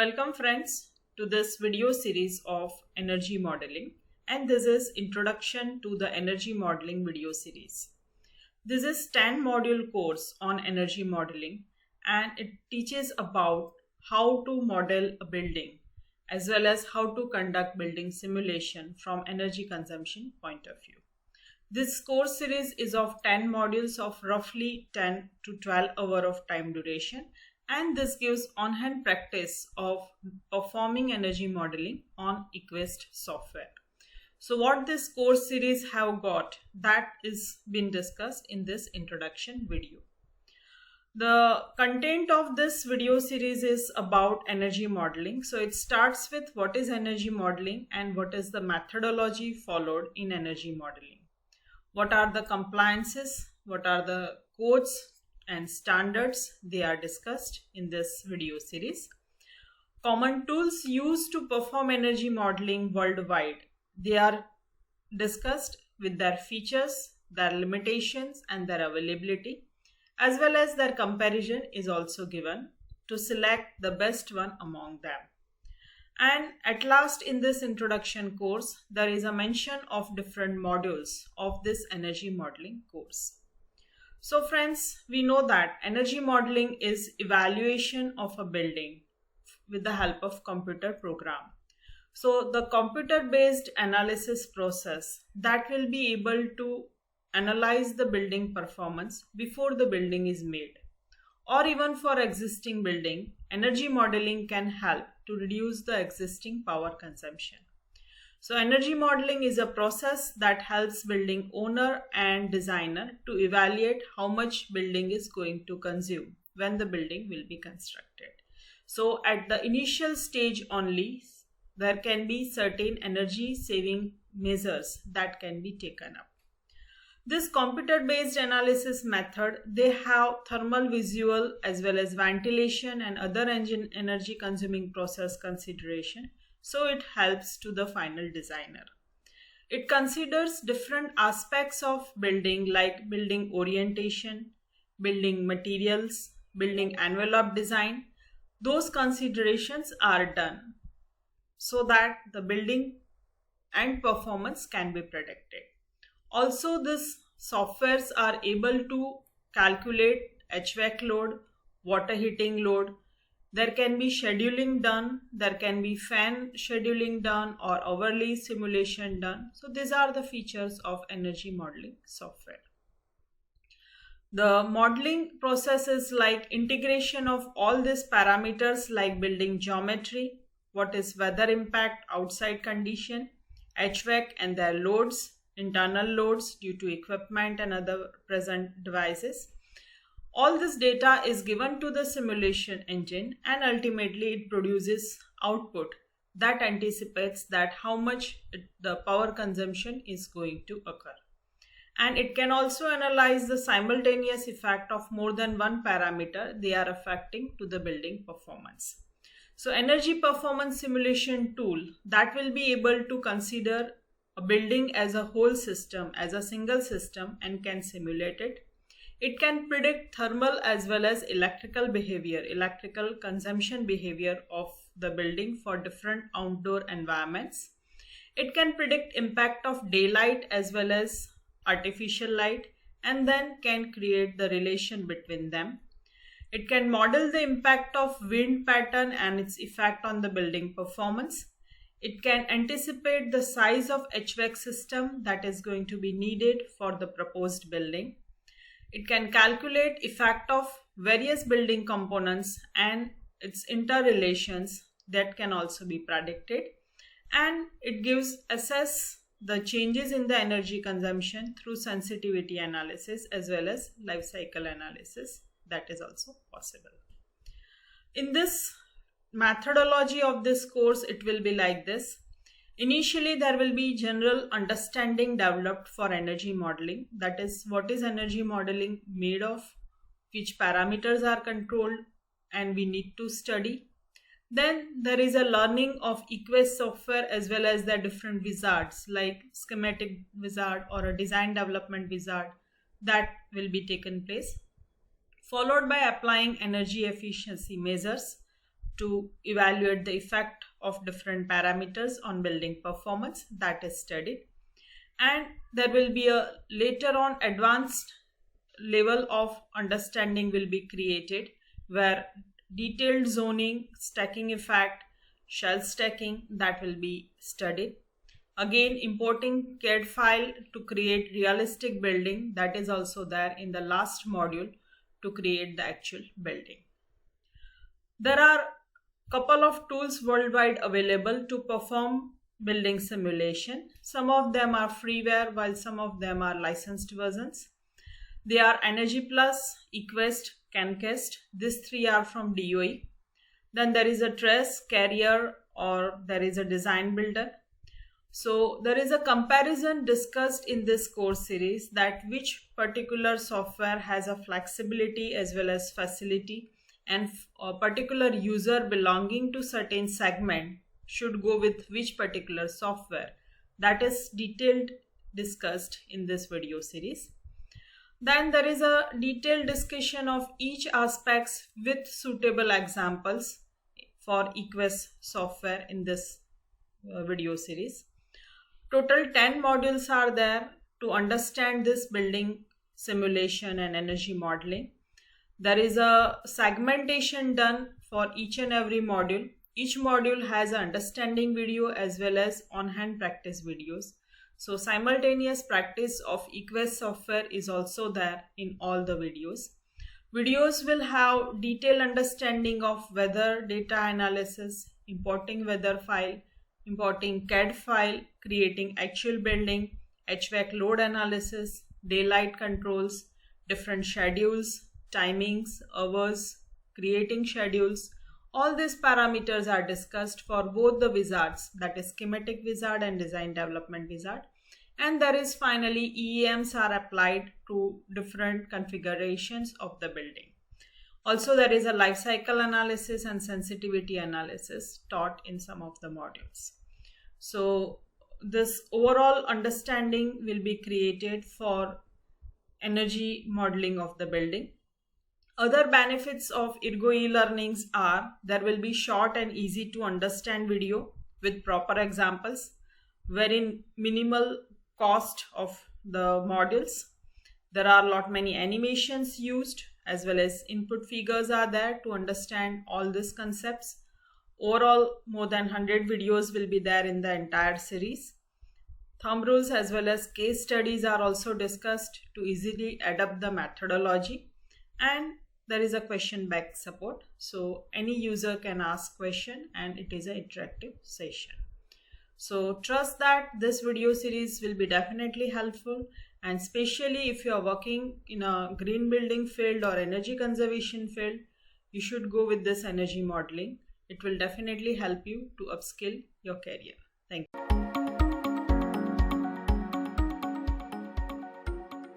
Welcome friends to this video series of energy modeling, and this is Introduction to the Energy Modeling video series. This is 10 module course on energy modeling, and it teaches about how to model a building as well as how to conduct building simulation from energy consumption point of view. This course series is of 10 modules of roughly 10 to 12 hours of time duration, and this gives on-hand practice of performing energy modeling on eQuest software. So what this course series have got, that is been discussed in this introduction video. The content of this video series is about energy modeling. So it starts with what is energy modeling and what is the methodology followed in energy modeling. What are the compliances, what are the codes and standards, they are discussed in this video series. Common tools used to perform energy modeling worldwide, they are discussed with their features, their limitations and their availability, as well as their comparison is also given to select the best one among them. And at last, in this introduction course, there is a mention of different modules of this energy modeling course. So friends, we know that energy modeling is evaluation of a building with the help of computer program. So the computer-based analysis process that will be able to analyze the building performance before the building is made, or even for existing building, energy modeling can help to reduce the existing power consumption. So energy modeling is a process that helps building owner and designer to evaluate how much building is going to consume when the building will be constructed. So at the initial stage only, there can be certain energy saving measures that can be taken up. This computer-based analysis method, they have thermal, visual as well as ventilation and other energy consuming process consideration. So it helps to the final designer. It considers different aspects of building like building orientation, building materials, building envelope design. Those considerations are done so that the building and performance can be predicted. Also, these softwares are able to calculate HVAC load, water heating load. There can be scheduling done, there can be fan scheduling done or hourly simulation done. So these are the features of energy modeling software. The modeling process is like integration of all these parameters like building geometry, what is weather impact, outside condition, HVAC and their loads, internal loads due to equipment and other present devices. All this data is given to the simulation engine, and ultimately it produces output that anticipates that how much the power consumption is going to occur. And it can also analyze the simultaneous effect of more than one parameter they are affecting to the building performance. So energy performance simulation tool that will be able to consider a building as a whole system, as a single system, and can simulate it. It can predict thermal as well as electrical behavior, electrical consumption behavior of the building for different outdoor environments. It can predict impact of daylight as well as artificial light, and then can create the relation between them. It can model the impact of wind pattern and its effect on the building performance. It can anticipate the size of HVAC system that is going to be needed for the proposed building. It can calculate effect of various building components and its interrelations that can also be predicted. And it gives assess the changes in the energy consumption through sensitivity analysis as well as life cycle analysis. That is also possible. In this methodology of this course, it will be like this. Initially, there will be general understanding developed for energy modeling. That is, what is energy modeling made of, which parameters are controlled, and we need to study. Then there is a learning of eQuest software as well as the different wizards like schematic wizard or a design development wizard that will be taken place, followed by applying energy efficiency measures to evaluate the effect of different parameters on building performance, that is studied. And there will be a later on advanced level of understanding will be created where detailed zoning, stacking effect, shell stacking, that will be studied. Again, importing CAD file to create realistic building, that is also there in the last module to create the actual building. There are couple of tools worldwide available to perform building simulation. Some of them are freeware while some of them are licensed versions. They are Energy Plus, eQuest, CanCast. These three are from DOE. Then there is a Trace, Carrier, or there is a Design Builder. So there is a comparison discussed in this course series that which particular software has a flexibility as well as facility, and a particular user belonging to certain segment should go with which particular software. That is detailed discussed in this video series. Then there is a detailed discussion of each aspects with suitable examples for eQuest software in this video series. Total 10 modules are there to understand this building simulation and energy modeling. There is a segmentation done for each and every module. Each module has an understanding video as well as on-hand practice videos. So simultaneous practice of eQuest software is also there in all the videos. Videos will have detailed understanding of weather data analysis, importing weather file, importing CAD file, creating actual building, HVAC load analysis, daylight controls, different schedules, timings, hours, creating schedules. All these parameters are discussed for both the wizards, that is schematic wizard and design development wizard. And there is finally EEMs are applied to different configurations of the building. Also there is a life cycle analysis and sensitivity analysis taught in some of the modules. So this overall understanding will be created for energy modeling of the building. Other benefits of Ergo e-learnings are there will be short and easy to understand video with proper examples, very minimal cost of the modules. There are many animations used as well as input figures are there to understand all these concepts. Overall, more than 100 videos will be there in the entire series. Thumb rules as well as case studies are also discussed to easily adapt the methodology. And there is a question bank support. So any user can ask question and it is an interactive session. So trust that this video series will be definitely helpful, and especially if you are working in a green building field or energy conservation field, you should go with this energy modeling. It will definitely help you to upskill your career. Thank you.